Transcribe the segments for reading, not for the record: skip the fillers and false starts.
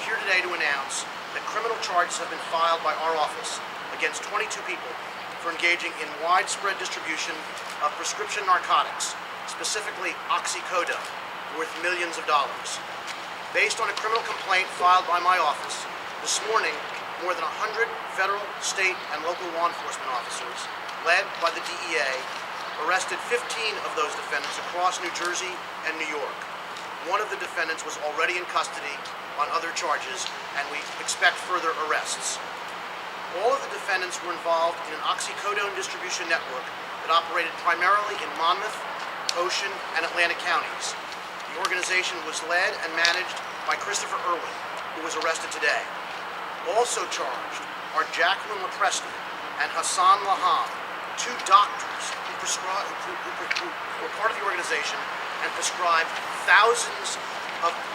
are here today to announce that criminal charges have been filed by our office against 22 people for engaging in widespread distribution of prescription narcotics, specifically oxycodone, worth millions of dollars. Based on a criminal complaint filed by my office, this morning, more than 100 federal, state, and local law enforcement officers, led by the DEA, arrested 15 of those defendants across New Jersey and New York. One of the defendants was already in custody on other charges, and we expect further arrests. All of the defendants were involved in an oxycodone distribution network that operated primarily in Monmouth, Ocean, and Atlantic counties. The organization was led and managed by Christopher Irwin, who was arrested today. Also charged are Jacqueline Lepresti and Hassan Laham, two doctors who were part of the organization and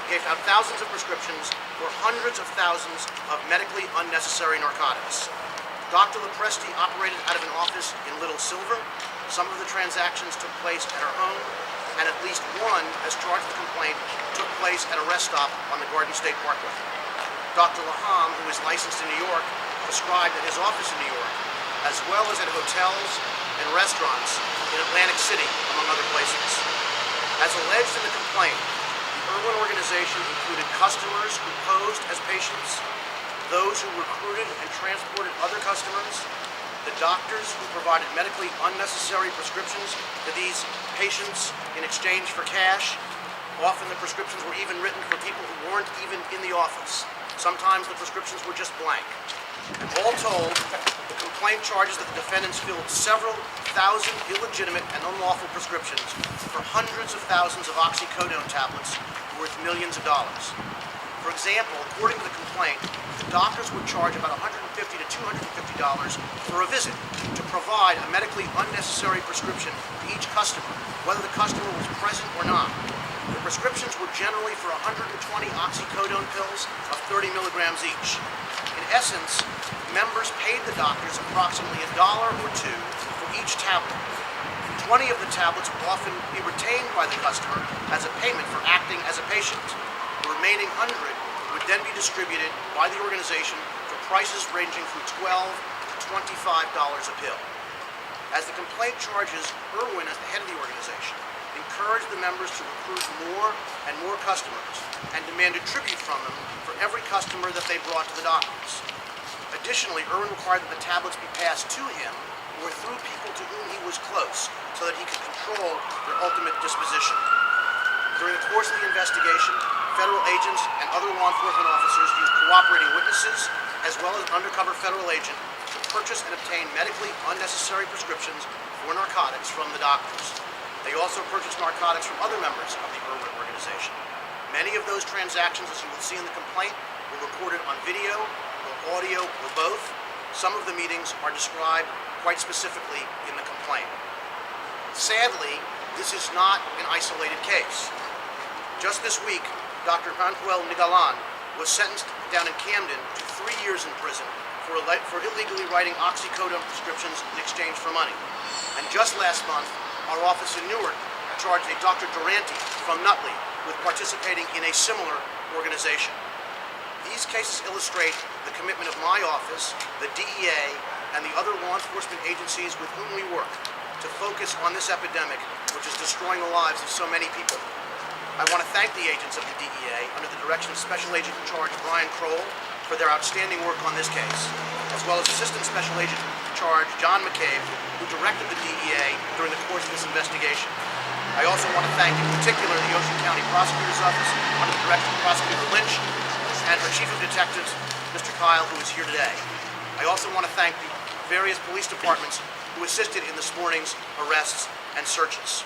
gave out thousands of prescriptions for hundreds of thousands of medically unnecessary narcotics. Dr. Lepresti operated out of an office in Little Silver. Some of the transactions took place at her home, and at least one, as charged with the complaint, took place at a rest stop on the Garden State Parkway. Dr. Laham, who is licensed in New York, prescribed at his office in New York, as well as at hotels and restaurants in Atlantic City, among other places. As alleged in the complaint, the Irwin organization included customers who posed as patients, those who recruited and transported other customers, the doctors who provided medically unnecessary prescriptions to these patients in exchange for cash. Often the prescriptions were even written for people who weren't even in the office. Sometimes the prescriptions were just blank. All told, the complaint charges that the defendants filled several thousand illegitimate and unlawful prescriptions for hundreds of thousands of oxycodone tablets worth millions of dollars. For example, according to the complaint, the doctors would charge about $150 to $250 for a visit to provide a medically unnecessary prescription to each customer, whether the customer was present or not. The prescriptions were generally for 120 oxycodone pills of 30 milligrams each. In essence, members paid the doctors approximately $1 or $2 for each tablet. 20 of the tablets would often be retained by the customer as a payment for acting as a patient. The remaining 100 would then be distributed by the organization for prices ranging from $12 to $25 a pill. As the complaint charges Irwin as the head of the organization, encouraged the members to recruit more and more customers and demanded tribute from them for every customer that they brought to the doctors. Additionally, Irwin required that the tablets be passed to him or through people to whom he was close so that he could control their ultimate disposition. During the course of the investigation, federal agents and other law enforcement officers used cooperating witnesses as well as an undercover federal agent to purchase and obtain medically unnecessary prescriptions for narcotics from the doctors. They also purchased narcotics from other members of the Irwin organization. Many of those transactions, as you will see in the complaint, were recorded on video or audio or both. Some of the meetings are described quite specifically in the complaint. Sadly, this is not an isolated case. Just this week, Dr. Manuel Nigalan was sentenced down in Camden to 3 years in prison for illegally writing oxycodone prescriptions in exchange for money. And just last month, our office in Newark charged a Dr. Durante from Nutley with participating in a similar organization. These cases illustrate the commitment of my office, the DEA, and the other law enforcement agencies with whom we work to focus on this epidemic, which is destroying the lives of so many people. I want to thank the agents of the DEA under the direction of Special Agent in Charge Brian Kroll for their outstanding work on this case, as well as Assistant Special Agent in Charge John McCabe, who directed the DEA during the course of this investigation. I also want to thank in particular the Ocean County Prosecutor's Office under the direction of Prosecutor Lynch and her Chief of Detectives, Mr. Kyle, who is here today. I also want to thank the various police departments who assisted in this morning's arrests and searches.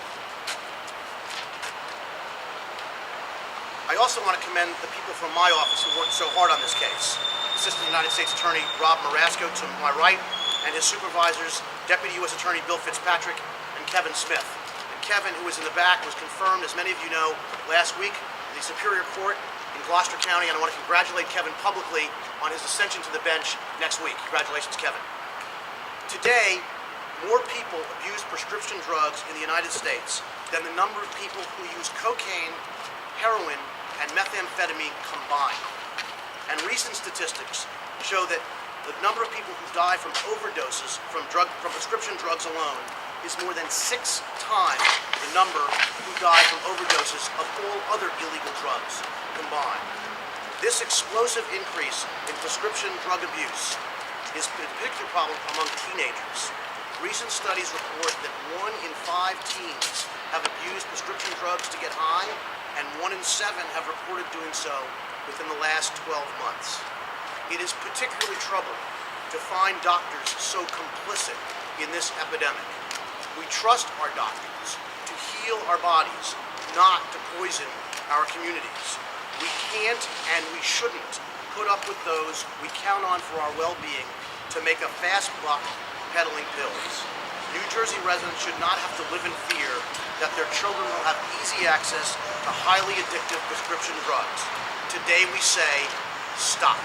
I also want to commend the people from my office who worked so hard on this case. Assistant United States Attorney Rob Marasco to my right, and his supervisors, Deputy U.S. Attorney Bill Fitzpatrick and Kevin Smith. And Kevin, who is in the back, was confirmed, as many of you know, last week in the Superior Court in Gloucester County, and I want to congratulate Kevin publicly on his ascension to the bench next week. Congratulations, Kevin. Today, more people abuse prescription drugs in the United States than the number of people who use cocaine, heroin, and methamphetamine combined. And recent statistics show that the number of people who die from overdoses from prescription drugs alone is more than 6 times the number who die from overdoses of all other illegal drugs combined. This explosive increase in prescription drug abuse is a particular problem among teenagers. Recent studies report that 1 in 5 teens have abused prescription drugs to get high, and 1 in 7 have reported doing so within the last 12 months. It is particularly troubling to find doctors so complicit in this epidemic. We trust our doctors to heal our bodies, not to poison our communities. We can't and we shouldn't put up with those we count on for our well-being to make a fast buck peddling pills. New Jersey residents should not have to live in fear that their children will have easy access to highly addictive prescription drugs. Today we say, stop.